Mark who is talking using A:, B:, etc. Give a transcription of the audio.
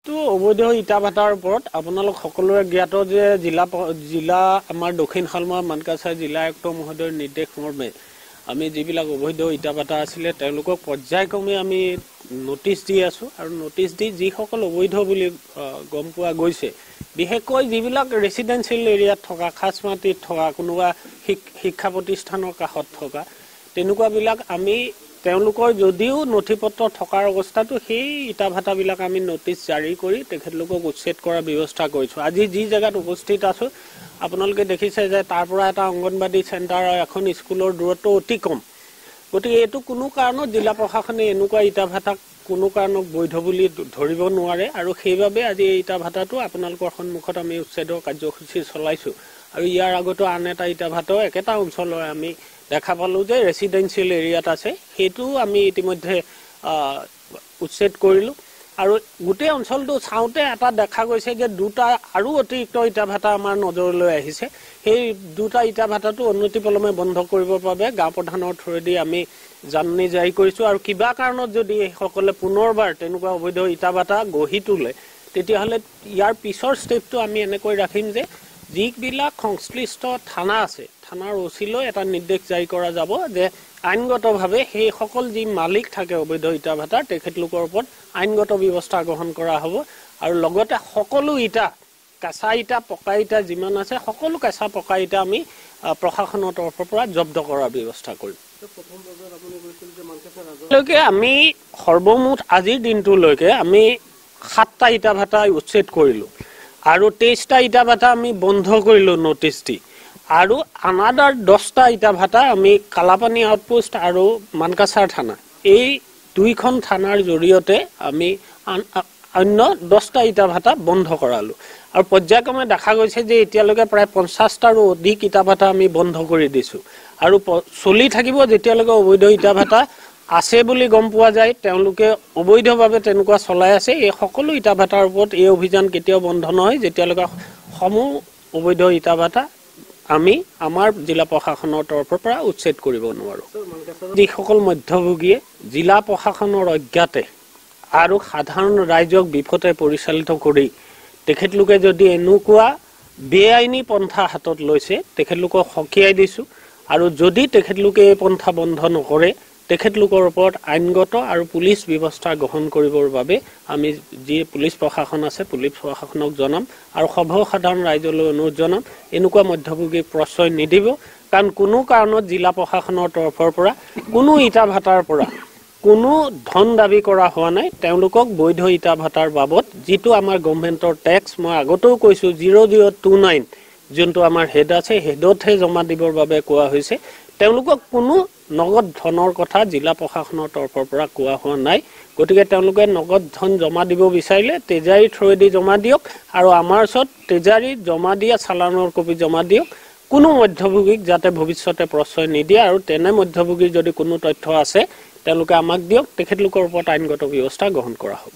A: তো অবৈধ ইটা ভাটাৰ ওপৰত আপোনালোক সকলোৰে জ্ঞাত যে জিলা আমাৰ দক্ষিণ শালমৰা মানকাছাৰ জিলা আয়ুক্ত মহোদয়ৰ নিৰ্দেশ মৰ্মে আমি যিবিলাক অবৈধ ইটা ভাটা আছিলে তেওঁলোকক পৰ্যায়ক্ৰমে আমি নোটিছ দি আছো আৰু নোটিছ দি যিসকল অবৈধ বুলি গম পোৱা গৈছে বিশেষকৈ যিবিলাক ৰেচিডেন্সিয়েল এৰিয়াত থকা খাসমাটিত থকা কোনোবা শিক্ষা প্ৰতিষ্ঠানৰ কাষত থকা তেনেকুৱাবিলাক আমি তেওঁলোকৰ যদিও নথিপত্ৰ থকাৰ অৱস্থাটো সেই ইটা ভাটাবিলাক আমি নোটিছ জাৰি কৰি তেখেতলোকক উচ্ছেদ কৰাৰ ব্যৱস্থা কৰিছো। আজি যি জায়গাত উপস্থিত আছো আপোনালোকে দেখিছে যে তাৰ পৰা এটা অংগনবাদী চেণ্টাৰ আৰু এখন স্কুলৰ দূৰত্ব অতি কম। গতিকে এইটো কোনো কাৰণত জিলা প্ৰশাসনে এনেকুৱা ইটা ভাটাক কোনো কাৰণত বৈধ বুলি ধৰিব নোৱাৰে আৰু সেইবাবে আজি এই ইটা ভাটাটো আপোনালোকৰ সন্মুখত আমি উচ্ছেদৰ কাৰ্যসূচী চলাইছো। আৰু ইয়াৰ আগতো আন এটা ইটা ভাটাও একেটা অঞ্চলৰ আমি দেখা পালো যে ৰেচিডেন্সিয়েল এৰিয়াত আছে সেইটো আমি ইতিমধ্যে উচ্ছেদ কৰিলো আৰু গোটেই অঞ্চলটো চাওঁতে এটা দেখা গৈছে যে দুটা আৰু অতিৰিক্ত ইটা ভাটা আমাৰ নজৰলৈ আহিছে। সেই দুটা ইটা ভাটাটো অনতিপলমে বন্ধ কৰিবৰ বাবে গাঁও প্ৰধানৰ থ্ৰুৱেদি আমি জাননী জাৰি কৰিছো আৰু কিবা কাৰণত যদি সকলে পুনৰবাৰ তেনেকুৱা অবৈধ ইটা ভাটা গঢ়ি তোলে তেতিয়াহ'লে ইয়াৰ পিছৰ ষ্টেপটো আমি এনেকৈ ৰাখিম যে যিবিলাক সংশ্লিষ্ট থানা আছে থানাৰ ওচিলৈ এটা নিৰ্দেশ জাৰি কৰা যাব যে আইনগতভাৱে সেই সকল যি মালিক থাকে অবৈধ ইটা ভাটাৰ তেখেতলোকৰ ওপৰত আইনগত ব্যৱস্থা গ্ৰহণ কৰা হ'ব আৰু লগতে সকলো ইটা কেঁচা ইটা পকা ইটা যিমান আছে সকলো কেঁচা পকা ইটা আমি প্ৰশাসনৰ তৰফৰ পৰা জব্দ কৰাৰ ব্যৱস্থা কৰিম। আমি সৰ্বমুঠ আজিৰ দিনটোলৈকে আমি 7টা ইটা ভাটা উচ্ছেদ কৰিলো আৰু 23টা ইটা ভাটা আমি বন্ধ কৰিলো নোটিছ দি আৰু আনাদাৰ 10টা ইটা ভাটা আমি কালাপানী আউটপোষ্ট আৰু মানকাছাৰ থানা এই দুইখন থানাৰ জৰিয়তে আমি অন্য 10টা ইটা ভাটা বন্ধ কৰালো আৰু পৰ্যায়ক্ৰমে দেখা গৈছে যে এতিয়ালৈকে প্ৰায় 50টাৰো অধিক ইটা ভাটা আমি বন্ধ কৰি দিছো আৰু চলি থাকিব যেতিয়ালৈকে অবৈধ ইটা ভাটা আছে বুলি গম পোৱা যায় তেওঁলোকে অবৈধভাৱে তেনেকুৱা চলাই আছে। এই সকলো ইটা ভাটাৰ ওপৰত এই অভিযান কেতিয়াও বন্ধ নহয় যেতিয়ালৈকে সমূহ অবৈধ ইটা ভাটা আমি আমাৰ জিলা প্ৰশাসনৰ তৰফৰ পৰা উচ্ছেদ কৰিব নোৱাৰো। যিসকল মধ্যভোগীয়ে জিলা প্ৰশাসনৰ অজ্ঞাতে আৰু সাধাৰণ ৰাইজক বিপথে পৰিচালিত কৰি তেখেতলোকে যদি এনেকুৱা বেআইনী পন্থা হাতত লৈছে তেখেতলোকক সকীয়াই দিছো আৰু যদি তেখেতলোকে এই পন্থা বন্ধ নকৰে তেখেতলোকৰ ওপৰত আইনগত আৰু পুলিচ ব্যৱস্থা গ্ৰহণ কৰিবৰ বাবে আমি যি পুলিচ প্ৰশাসন আছে পুলিচ প্ৰশাসনক জনাম আৰু সৰ্বসাধাৰণ ৰাইজলৈ অনুৰোধ জনাম এনেকুৱা মধ্যভোগীক প্ৰশ্ৰয় নিদিব কাৰণ কোনো কাৰণত জিলা প্ৰশাসনৰ তৰফৰ পৰা কোনো ইটা ভাটাৰ পৰা কোনো ধন দাবী কৰা হোৱা নাই। তেওঁলোকক বৈধ ইটা ভাটাৰ বাবদ যিটো আমাৰ গভৰ্ণমেণ্টৰ টেক্স মই আগতেও কৈছো 0029 যোনটো আমাৰ হেড আছে হেডতহে জমা দিবৰ বাবে কোৱা হৈছে তেওঁলোকক কোনো নগদ ধনৰ কথা জিলা প্ৰশাসনৰ তৰফৰ পৰা কোৱা হোৱা নাই। গতিকে তেওঁলোকে নগদ ধন জমা দিব বিচাৰিলে তেজাৰী থ্ৰুৱেদি জমা দিয়ক আৰু আমাৰ ওচৰত তেজাৰী জমা দিয়া চালানৰ কপি জমা দিয়ক। কোনো মধ্যভোগীক যাতে ভৱিষ্যতে প্ৰশ্ৰয় নিদিয়ে আৰু তেনে মধ্যভোগীৰ যদি কোনো তথ্য আছে তেওঁলোকে আমাক দিয়ক তেখেতলোকৰ ওপৰত আইনগত ব্যৱস্থা গ্ৰহণ কৰা হ'ব।